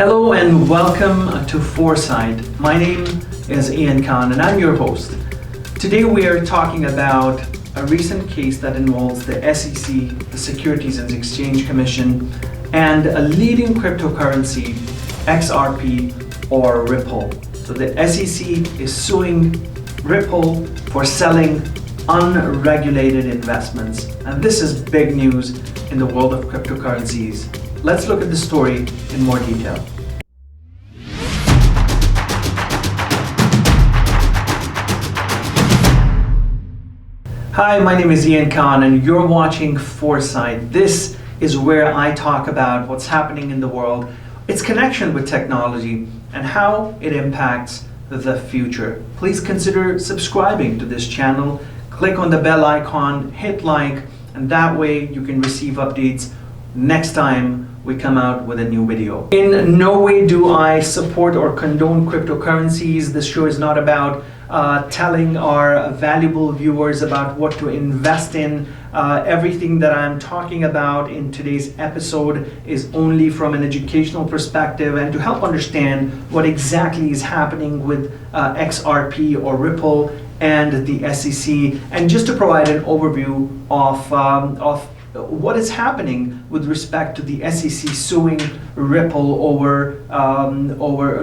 Hello and welcome to Foresight. My name is Ian Khan and I'm your host. Today we are talking about a recent case that involves the SEC, the Securities and Exchange Commission, and a leading cryptocurrency, XRP or Ripple. So the SEC is suing Ripple for selling unregulated investments. And this is big news in the world of cryptocurrencies. Let's look at the story in more detail. Hi, my name is Ian Khan and you're watching Foresight. This is where I talk about what's happening in the world, its connection with technology, and how it impacts the future. Please consider subscribing to this channel. Click on the bell icon, hit like, and that way you can receive updates next time we come out with a new video. In no way do I support or condone cryptocurrencies. This show is not about telling our valuable viewers about what to invest in. Everything that I'm talking about in today's episode is only from an educational perspective and to help understand what exactly is happening with XRP or Ripple and the SEC, and just to provide an overview of what is happening with respect to the SEC suing Ripple over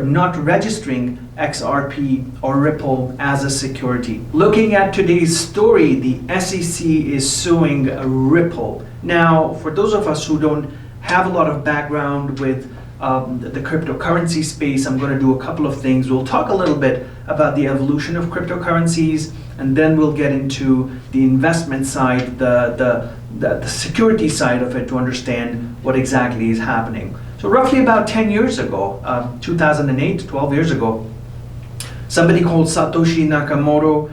not registering XRP or Ripple as a security. Looking at today's story, the SEC is suing Ripple. Now, for those of us who don't have a lot of background with the cryptocurrency space, I'm going to do a couple of things. We'll talk a little bit about the evolution of cryptocurrencies, and then we'll get into the investment side, the security side of it, to understand what exactly is happening. So roughly about 10 years ago, 2008, 12 years ago, somebody called Satoshi Nakamoto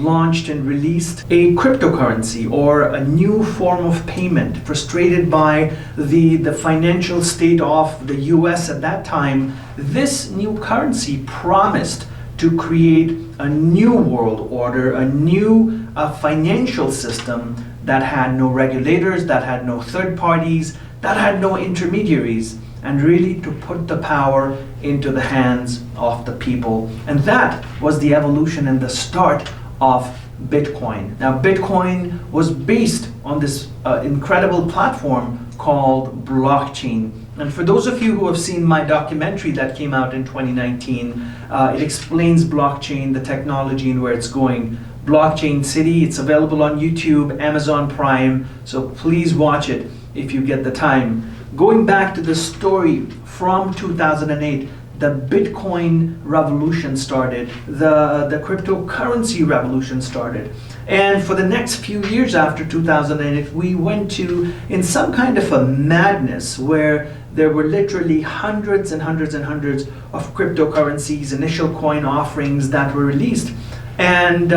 launched and released a cryptocurrency, or a new form of payment, frustrated by the financial state of the US at that time. This new currency promised to create a new world order, a new financial system that had no regulators, that had no third parties, that had no intermediaries, and really to put the power into the hands of the people. And that was the evolution and the start of Bitcoin. Now, Bitcoin was based on this incredible platform called blockchain. And for those of you who have seen my documentary that came out in 2019, it explains blockchain, the technology, and where it's going. Blockchain City, it's available on YouTube, Amazon Prime, so please watch it if you get the time. Going back to the story from 2008, the Bitcoin revolution started, the cryptocurrency revolution started. And for the next few years after 2008, we went in some kind of a madness where there were literally hundreds and hundreds and hundreds of cryptocurrencies, initial coin offerings that were released. And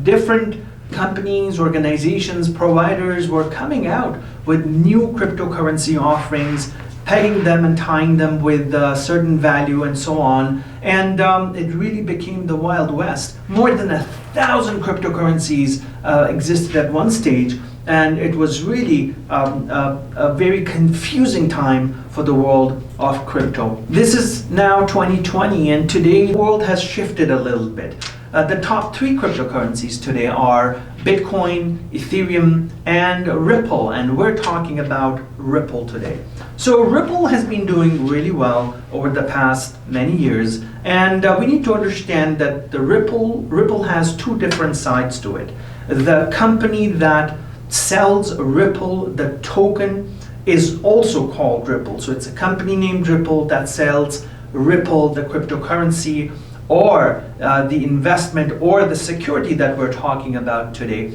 different companies, organizations, providers were coming out with new cryptocurrency offerings, pegging them and tying them with a certain value and so on. And it really became the Wild West. More than 1,000 cryptocurrencies existed at one stage, and it was really a very confusing time for the world of crypto. This is now 2020, and today the world has shifted a little bit. The top three cryptocurrencies today are Bitcoin, Ethereum, and Ripple, and we're talking about Ripple today. So Ripple has been doing really well over the past many years, and we need to understand that the Ripple has two different sides to it. The company that sells Ripple, the token, is also called Ripple. So it's a company named Ripple that sells Ripple, the cryptocurrency, or the investment or the security that we're talking about today,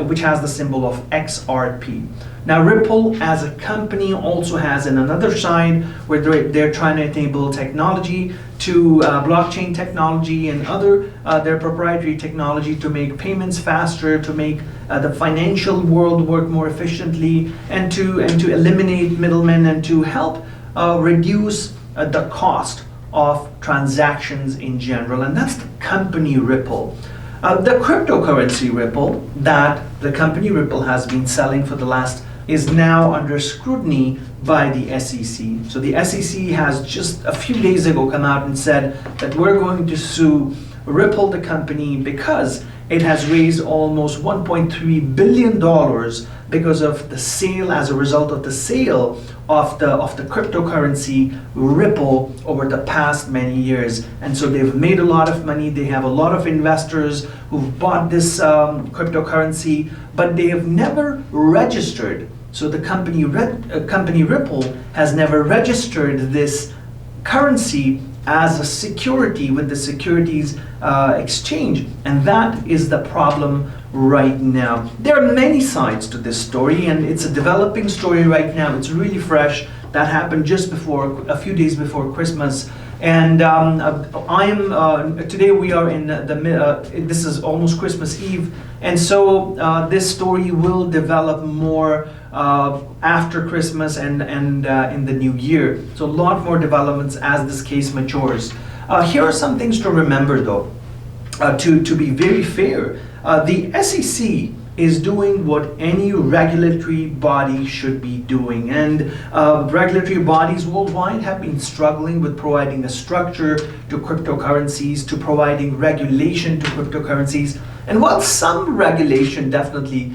which has the symbol of XRP. Now, Ripple as a company also has another side where they're trying to enable technology to blockchain technology and other their proprietary technology to make payments faster, to make the financial world work more efficiently, and to eliminate middlemen, and to help reduce the cost of transactions in general. And that's the company Ripple. The cryptocurrency Ripple that the company Ripple has been selling for the last is now under scrutiny by the SEC. So the SEC has just a few days ago come out and said that we're going to sue Ripple, the company, because it has raised almost $1.3 billion because of the sale, as a result of the sale of the cryptocurrency Ripple over the past many years. And so they've made a lot of money. They have a lot of investors who've bought this cryptocurrency, but they have never registered. So the company Ripple has never registered this currency as a security with the Securities Exchange, and that is the problem right now. There are many sides to this story, and it's a developing story right now. It's really fresh. That happened just before, a few days before Christmas. And today we are in this is almost Christmas Eve, and so this story will develop more after Christmas and in the new year. So a lot more developments as this case matures. Here are some things to remember though, to be very fair. The SEC is doing what any regulatory body should be doing, and regulatory bodies worldwide have been struggling with providing a structure to cryptocurrencies, to providing regulation to cryptocurrencies. And while some regulation definitely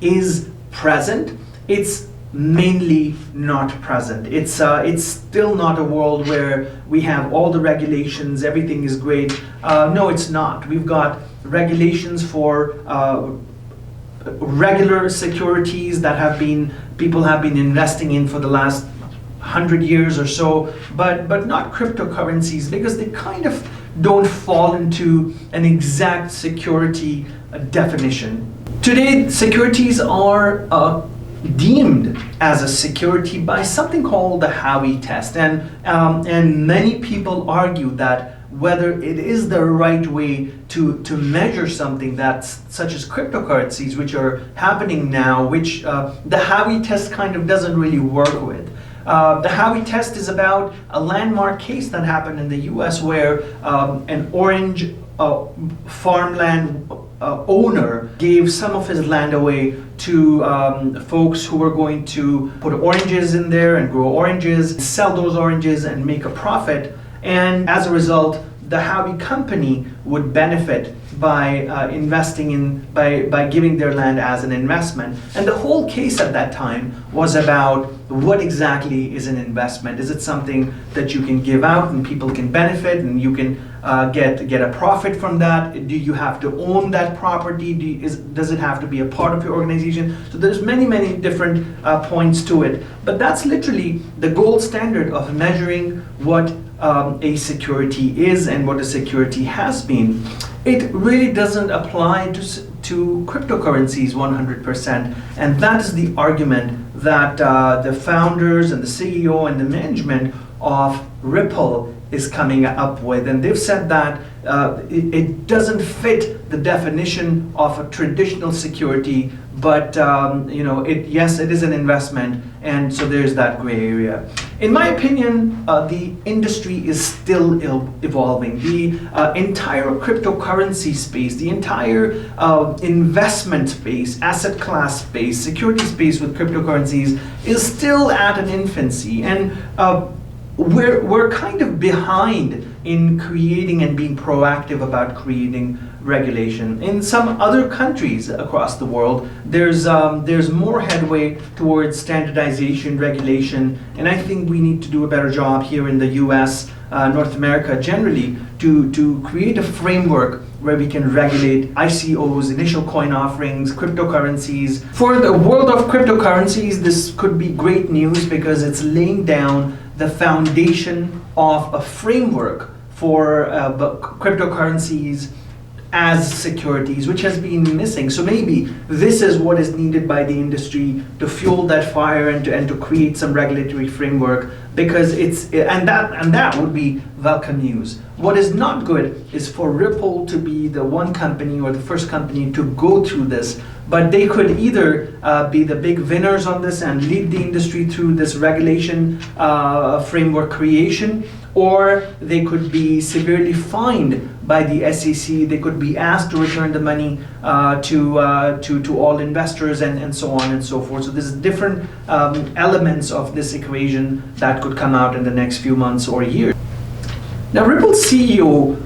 is present, it's mainly not present. It's still not a world where we have all the regulations, everything is great. No, it's not. We've got regulations for regular securities that people have been investing in for the last 100 years or so, but not cryptocurrencies, because they kind of don't fall into an exact security definition. Today, securities are deemed as a security by something called the Howey Test, and many people argue that whether it is the right way to measure something that's such as cryptocurrencies, which are happening now, which the Howey Test kind of doesn't really work with. The Howey Test is about a landmark case that happened in the US where an orange farmland owner gave some of his land away to folks who were going to put oranges in there and grow oranges, sell those oranges and make a profit. And as a result, the Howey company would benefit by by giving their land as an investment. And the whole case at that time was about what exactly is an investment. Is it something that you can give out and people can benefit and you can get a profit from that? Do you have to own that property? Does it have to be a part of your organization? So there's many different points to it. But that's literally the gold standard of measuring what a security is and what a security has been. It really doesn't apply to cryptocurrencies 100%, and that is the argument that the founders and the CEO and the management of Ripple is coming up with. And they've said that it doesn't fit the definition of a traditional security, but yes, it is an investment, and so there's that gray area. In my opinion, the industry is still evolving. The entire cryptocurrency space, the entire investment space, asset class space, security space with cryptocurrencies is still at an infancy, and we're kind of behind in creating and being proactive about creating regulation. In some other countries across the world, there's more headway towards standardization, regulation, and I think we need to do a better job here in the US, North America generally, to create a framework where we can regulate ICOs, initial coin offerings, cryptocurrencies. For the world of cryptocurrencies, this could be great news because it's laying down the foundation of a framework for cryptocurrencies as securities, which has been missing. So maybe this is what is needed by the industry to fuel that fire and to create some regulatory framework, because that would be welcome news. What is not good is for Ripple to be the one company or the first company to go through this, but they could either be the big winners on this and lead the industry through this regulation framework creation, or they could be severely fined by the SEC. They could be asked to return the money to all investors and so on and so forth. So there's different elements of this equation that could come out in the next few months or years. Now, Ripple's CEO,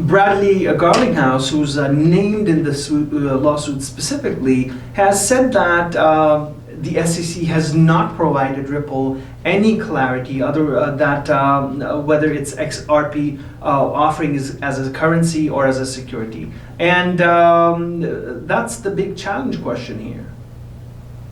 Bradley Garlinghouse, who's named in this lawsuit specifically, has said that the SEC has not provided Ripple any clarity whether its XRP offering is as a currency or as a security. And that's the big challenge question here.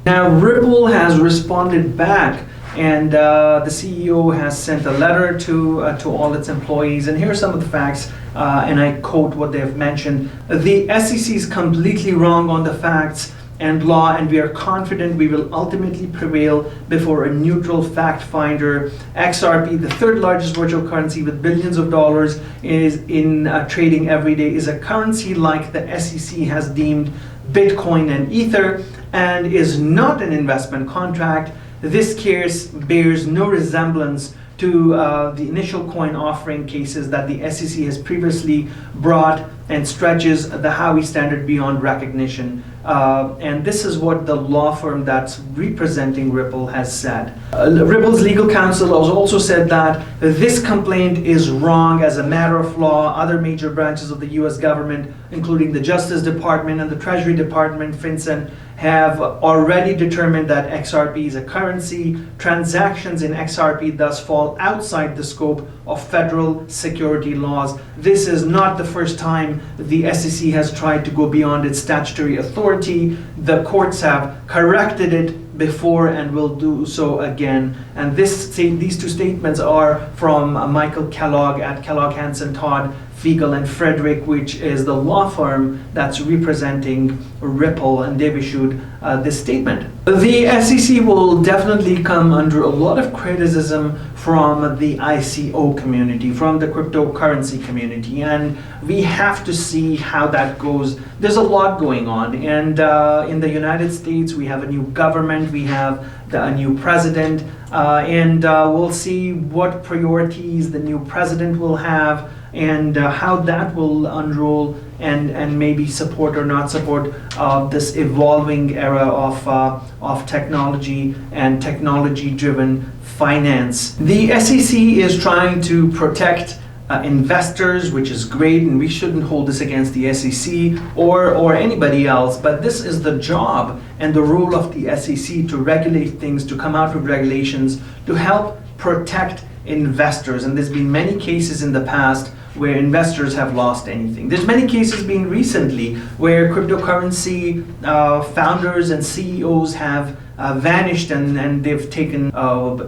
Now, Ripple has responded back, and the CEO has sent a letter to all its employees. And here are some of the facts, and I quote what they have mentioned. The SEC is completely wrong on the facts and law, and we are confident we will ultimately prevail before a neutral fact finder. XRP, the third largest virtual currency with billions of dollars is in trading every day, is a currency like the SEC has deemed Bitcoin and Ether, and is not an investment contract. This case bears no resemblance to the initial coin offering cases that the SEC has previously brought, and stretches the Howey standard beyond recognition. And this is what the law firm that's representing Ripple has said. Ripple's legal counsel has also said that this complaint is wrong as a matter of law. Other major branches of the US government, including the Justice Department and the Treasury Department, FinCEN, have already determined that XRP is a currency. Transactions in XRP thus fall outside the scope of federal security laws. This is not the first time the SEC has tried to go beyond its statutory authority. The courts have corrected it before and will do so again. And these two statements are from Michael Kellogg at Kellogg Hansen Todd Fiegel and Frederick, which is the law firm that's representing Ripple, and they've issued this statement. The SEC will definitely come under a lot of criticism from the ICO community, from the cryptocurrency community, and we have to see how that goes. There's a lot going on, and in the United States we have a new government, we have a new president, and we'll see what priorities the new president will have, and how that will unroll and maybe support or not support this evolving era of technology and technology-driven finance. The SEC is trying to protect investors, which is great, and we shouldn't hold this against the SEC or anybody else, but this is the job and the role of the SEC to regulate things, to come out with regulations, to help protect investors. And there's been many cases in the past where investors have lost anything. There's many cases being recently where cryptocurrency founders and CEOs have vanished and they've taken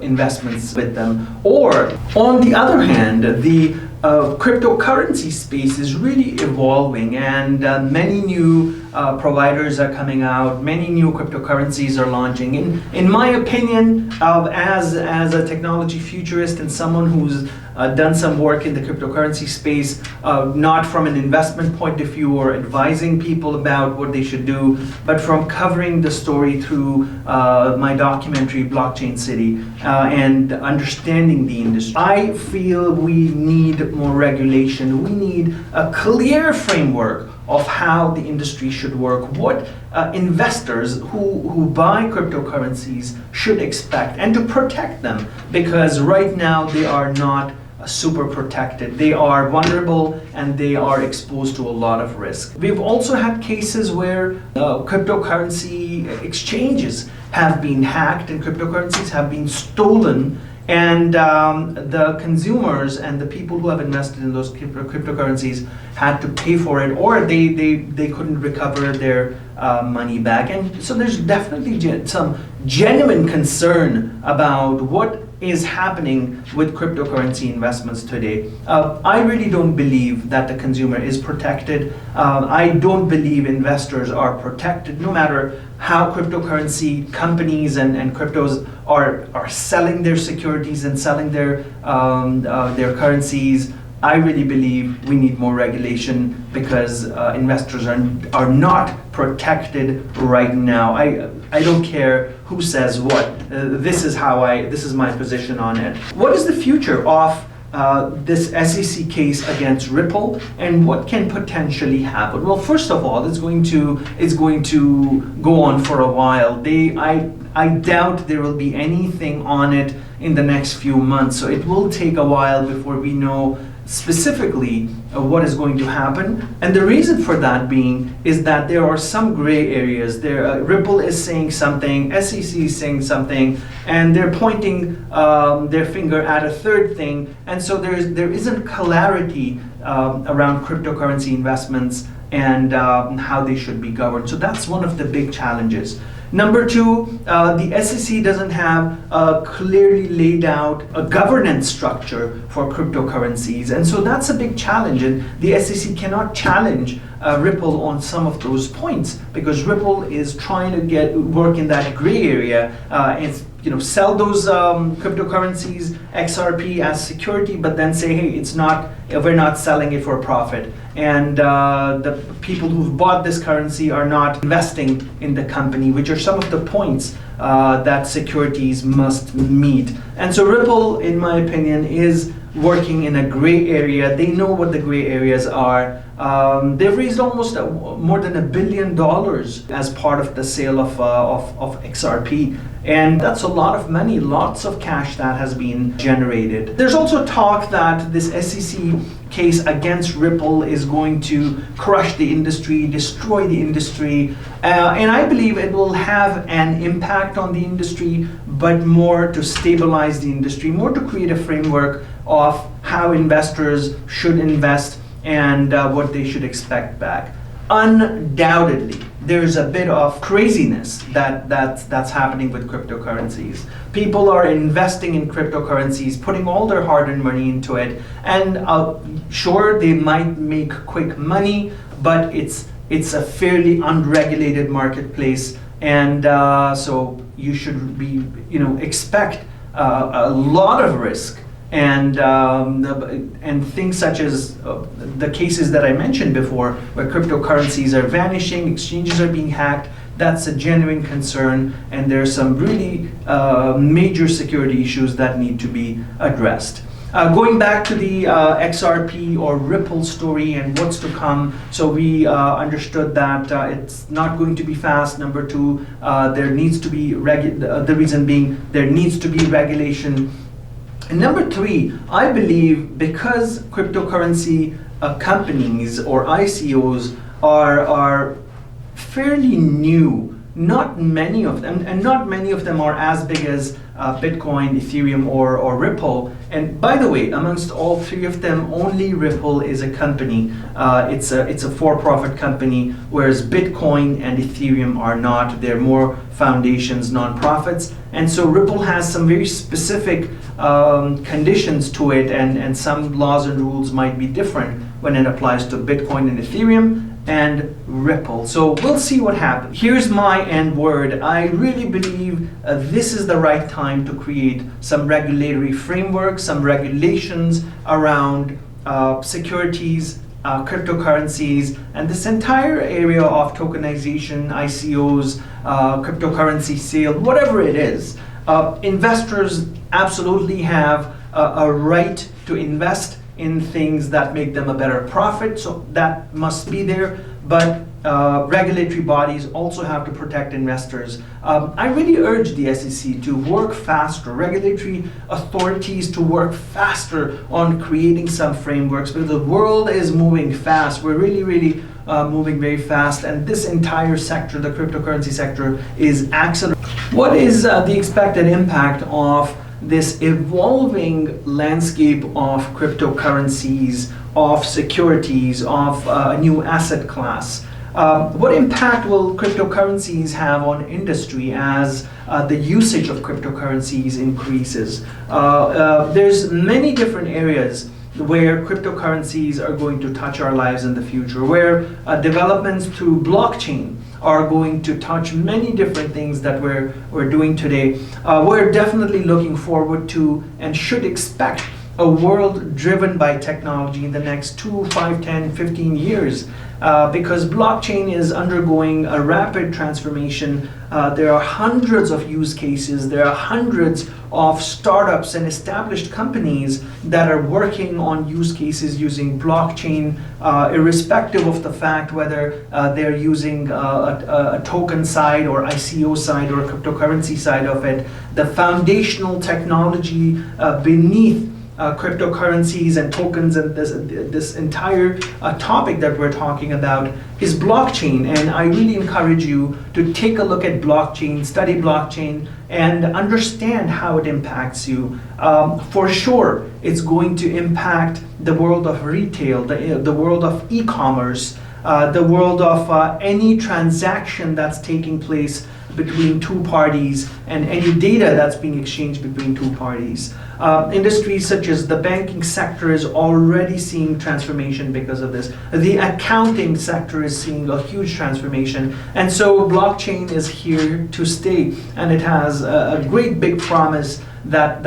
investments with them. Or on the other hand, the cryptocurrency space is really evolving, and many new providers are coming out, many new cryptocurrencies are launching. In my opinion, as a technology futurist and someone who's done some work in the cryptocurrency space, not from an investment point of view or advising people about what they should do, but from covering the story through my documentary Blockchain City and understanding the industry. I feel we need more regulation. We need a clear framework of how the industry should work, what investors who buy cryptocurrencies should expect, and to protect them, because right now they are not super protected. They are vulnerable and they are exposed to a lot of risk. We've also had cases where cryptocurrency exchanges have been hacked and cryptocurrencies have been stolen, and the consumers and the people who have invested in those cryptocurrencies had to pay for it, or they couldn't recover their money back. And so there's definitely some genuine concern about what is happening with cryptocurrency investments today. I really don't believe that the consumer is protected. I don't believe investors are protected, no matter how cryptocurrency companies and cryptos are selling their securities and selling their currencies I really believe we need more regulation because investors are not protected right now. I don't care who says what. This is my position on it. What is the future of this SEC case against Ripple, and what can potentially happen? Well, first of all, it's going to go on for a while. I doubt there will be anything on it in the next few months, so it will take a while before we know specifically what is going to happen. And the reason for that being is that there are some gray areas. Ripple is saying something, SEC is saying something, and they're pointing their finger at a third thing. And so there isn't clarity around cryptocurrency investments and how they should be governed. So that's one of the big challenges. Number two, the SEC doesn't have a clearly laid out a governance structure for cryptocurrencies, and so that's a big challenge, and the SEC cannot challenge Ripple on some of those points because Ripple is trying to work in that gray area and sell those cryptocurrencies, XRP as security, but then say, hey, we're not selling it for profit. And the people who've bought this currency are not investing in the company, which are some of the points that securities must meet. And so Ripple, in my opinion, is working in a gray area. They know what the gray areas are. They've raised almost more than $1 billion as part of the sale of XRP. And that's a lot of money, lots of cash that has been generated. There's also talk that this SEC case against Ripple is going to crush the industry, destroy the industry. And I believe it will have an impact on the industry, but more to stabilize the industry, more to create a framework of how investors should invest and what they should expect back. Undoubtedly, there's a bit of craziness that's happening with cryptocurrencies. People are investing in cryptocurrencies, putting all their hard-earned money into it, and sure, they might make quick money, but it's a fairly unregulated marketplace, and so you should expect a lot of risk. And things such as the cases that I mentioned before, where cryptocurrencies are vanishing, exchanges are being hacked, that's a genuine concern, and there's some really major security issues that need to be addressed. Going back to the XRP or Ripple story and what's to come, so we understood that it's not going to be fast. Number two, there needs to be the reason being there needs to be regulation. And number three, I believe because cryptocurrency companies or ICOs are fairly new, not many of them, and not many of them are as big as Bitcoin, Ethereum, or Ripple. And by the way, amongst all three of them, only Ripple is a company. It's a for-profit company, whereas Bitcoin and Ethereum are not. They're more foundations, nonprofits. And so Ripple has some very specific conditions to it, and some laws and rules might be different when it applies to Bitcoin and Ethereum and Ripple. So we'll see what happens. Here's my end word. I really believe this is the right time to create some regulatory framework, some regulations around securities, cryptocurrencies, and this entire area of tokenization, ICOs, cryptocurrency sale, whatever it is. Investors absolutely have a right to invest in things that make them a better profit, so that must be there, but regulatory bodies also have to protect investors. I really urge the SEC to work faster, regulatory authorities to work faster on creating some frameworks, because the world is moving fast. We're really moving very fast, and this entire sector, the cryptocurrency sector, is accelerating. What is the expected impact of this evolving landscape of cryptocurrencies, of securities, of a new asset class? What impact will cryptocurrencies have on industry as the usage of cryptocurrencies increases? There's many different areas where cryptocurrencies are going to touch our lives in the future, where developments through blockchain are going to touch many different things that we're doing today. We're definitely looking forward to and should expect a world driven by technology in the next 2, 5, 10, 15 years. Because blockchain is undergoing a rapid transformation. There are hundreds of use cases. There are hundreds of startups and established companies that are working on use cases using blockchain, irrespective of the fact whether they're using a token side or ICO side or cryptocurrency side of it. The foundational technology beneath cryptocurrencies and tokens and this entire topic that we're talking about is blockchain. And I really encourage you to take a look at blockchain, study blockchain, and understand how it impacts you. For sure, it's going to impact the world of retail, the world of e-commerce, the world of any transaction that's taking place between two parties and any data that's being exchanged between two parties. Industries such as the banking sector is already seeing transformation because of this. The accounting sector is seeing a huge transformation. And so blockchain is here to stay, and it has a great big promise that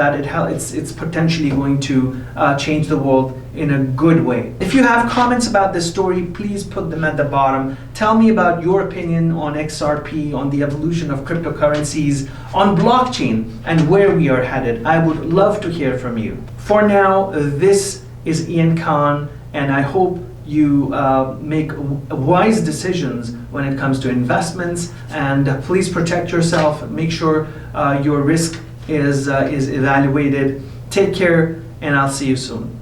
it's potentially going to change the world in a good way. If you have comments about this story, please put them at the bottom. Tell me about your opinion on XRP, on the evolution of cryptocurrencies, on blockchain, and where we are headed. I would love to hear from you. For now, this is Ian Khan, and I hope you make wise decisions when it comes to investments, and please protect yourself. Make sure your risk is evaluated. Take care, and I'll see you soon.